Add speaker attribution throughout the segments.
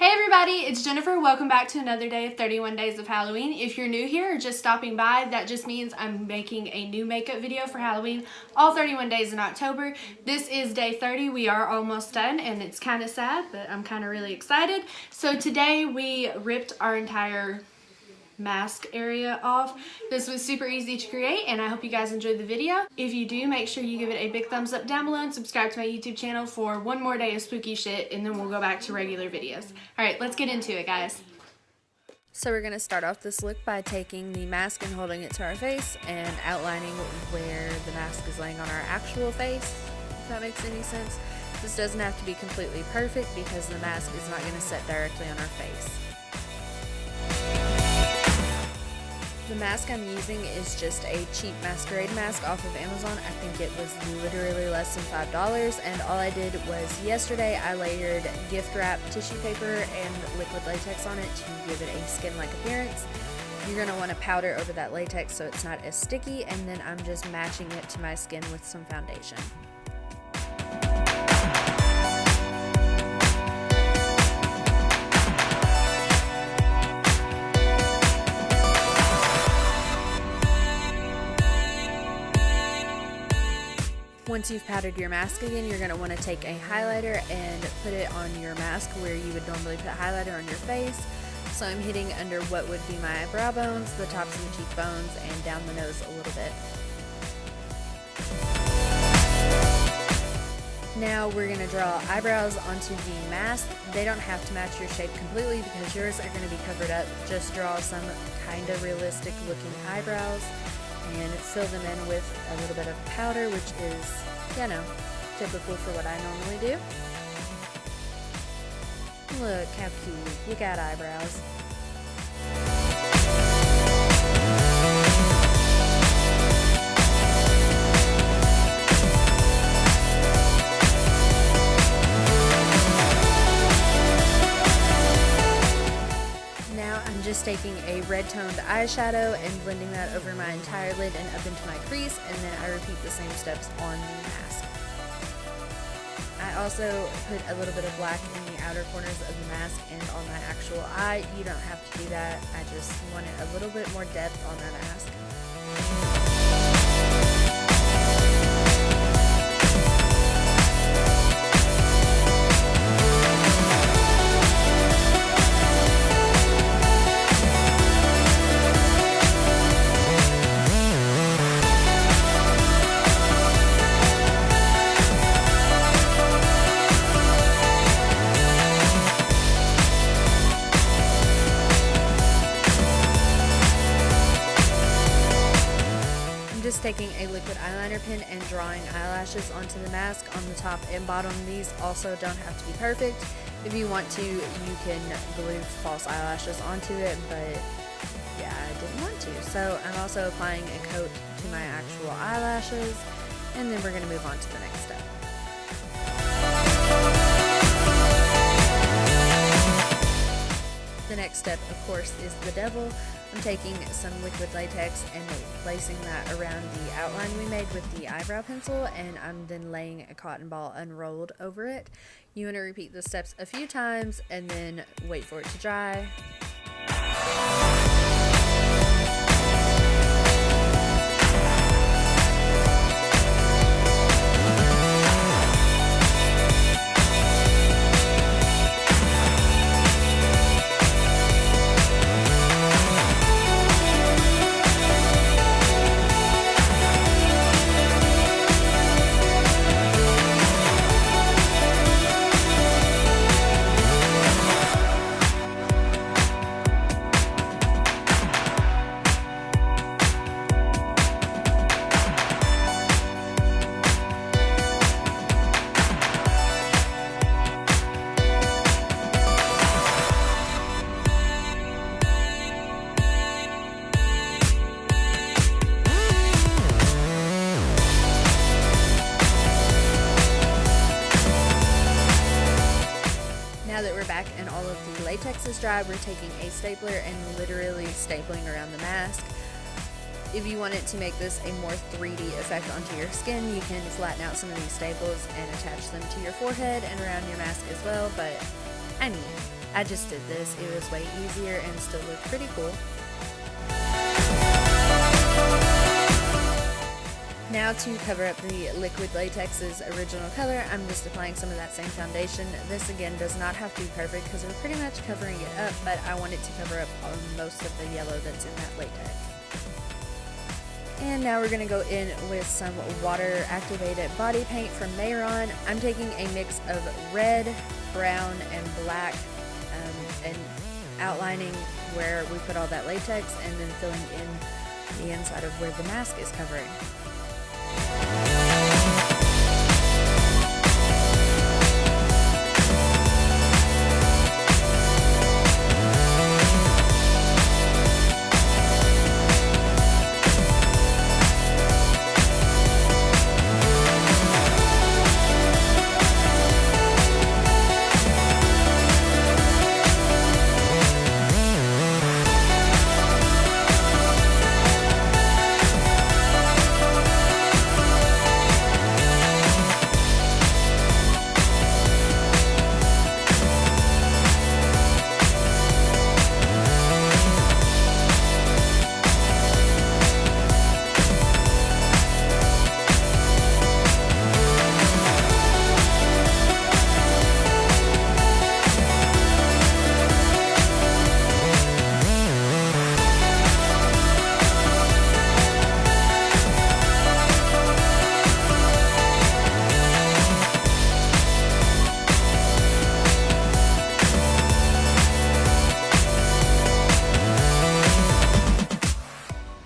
Speaker 1: Hey everybody, it's Jennifer. Welcome back to another day of 31 Days of Halloween. If you're new here or just stopping by, that just means I'm making a new makeup video for Halloween, all 31 days in October. This is day 30. We are almost done and it's kind of sad, but I'm kind of really excited. So today we ripped our entire mask area off. This was super easy to create and I hope you guys enjoyed the video. If you do, make sure you give it a big thumbs up down below and subscribe to my YouTube channel for one more day of spooky shit, and then we'll go back to regular videos. Alright, let's get into it, guys. So we're going to start off this look by taking the mask and holding it to our face and outlining where the mask is laying on our actual face, if that makes any sense. This doesn't have to be completely perfect because the mask is not going to set directly on our face. The mask I'm using is just a cheap masquerade mask off of Amazon. I think it was literally less than $5, and all I did was yesterday I layered gift wrap tissue paper and liquid latex on it to give it a skin-like appearance. You're going to want to powder over that latex so it's not as sticky, and then I'm just matching it to my skin with some foundation. Once you've powdered your mask again, you're going to want to take a highlighter and put it on your mask where you would normally put highlighter on your face. So I'm hitting under what would be my brow bones, the tops of the cheekbones, and down the nose a little bit. Now we're going to draw eyebrows onto the mask. They don't have to match your shape completely because yours are going to be covered up. Just draw some kind of realistic looking eyebrows and fill them in with a little bit of powder, which is, you know, typical for what I normally do. Look how cute, you got eyebrows. Just taking a red toned eyeshadow and blending that over my entire lid and up into my crease, and then I repeat the same steps on the mask. I also put a little bit of black in the outer corners of the mask and on my actual eye. You don't have to do that, I just wanted a little bit more depth on that mask. Just taking a liquid eyeliner pen and drawing eyelashes onto the mask on the top and bottom. These also don't have to be perfect. If you want to, you can glue false eyelashes onto it, but yeah, I didn't want to. So I'm also applying a coat to my actual eyelashes, and then we're going to move on to the next step. The next step, of course, is the devil. I'm taking some liquid latex and placing that around the outline we made with the eyebrow pencil, and I'm then laying a cotton ball unrolled over it. You want to repeat the steps a few times and then wait for it to dry. Now that we're back and all of the latex is dry, we're taking a stapler and literally stapling around the mask. If you wanted to make this a more 3D effect onto your skin, you can flatten out some of these staples and attach them to your forehead and around your mask as well, but I mean, I just did this. It was way easier and still looked pretty cool. Now to cover up the liquid latex's original color, I'm just applying some of that same foundation. This again does not have to be perfect because we're pretty much covering it up, but I want it to cover up most of the yellow that's in that latex. And now we're going to go in with some water activated body paint from Mayron. I'm taking a mix of red, brown, and black and outlining where we put all that latex and then filling in the inside of where the mask is covering.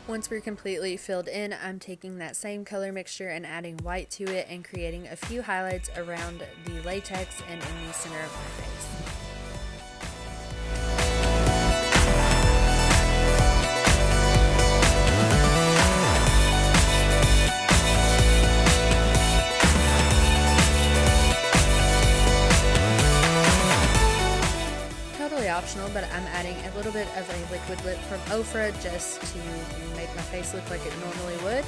Speaker 1: Once we're completely filled in, I'm taking that same color mixture and adding white to it and creating a few highlights around the latex and in the center of my face. Optional, but I'm adding a little bit of a liquid lip from Ofra just to make my face look like it normally would.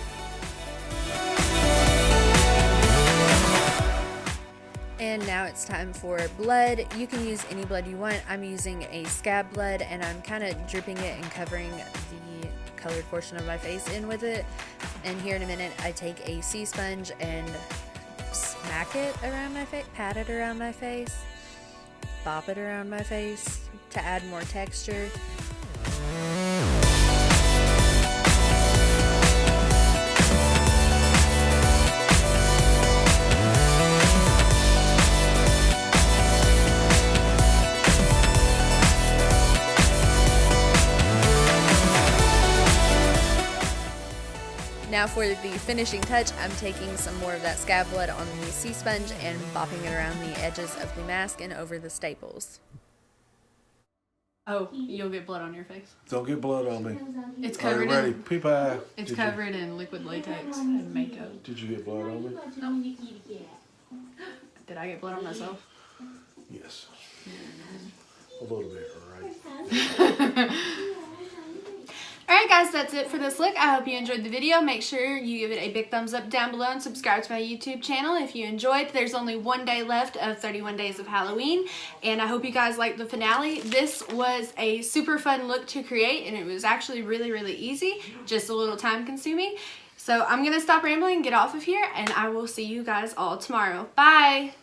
Speaker 1: And now it's time for blood. You can use any blood you want. I'm using a scab blood and I'm kind of dripping it and covering the colored portion of my face in with it. And here in a minute I take a sea sponge and smack it around my face, pat it around my face, bop it around my face to add more texture. Now for the finishing touch, I'm taking some more of that scab blood on the sea sponge and bopping it around the edges of the mask and over the staples. Oh, you'll get blood on your face.
Speaker 2: Don't get blood on me.
Speaker 1: It's covered
Speaker 2: ready?
Speaker 1: in.
Speaker 2: Peep eye.
Speaker 1: It's covered in liquid latex and makeup.
Speaker 2: Did you get blood on me?
Speaker 1: No. Did I get blood on myself?
Speaker 2: Yes. A little bit, right?
Speaker 1: Alright guys, that's it for this look. I hope you enjoyed the video. Make sure you give it a big thumbs up down below and subscribe to my YouTube channel if you enjoyed. There's only one day left of 31 Days of Halloween, and I hope you guys liked the finale. This was a super fun look to create, and it was actually really, really easy, just a little time consuming. So I'm going to stop rambling and get off of here, and I will see you guys all tomorrow. Bye!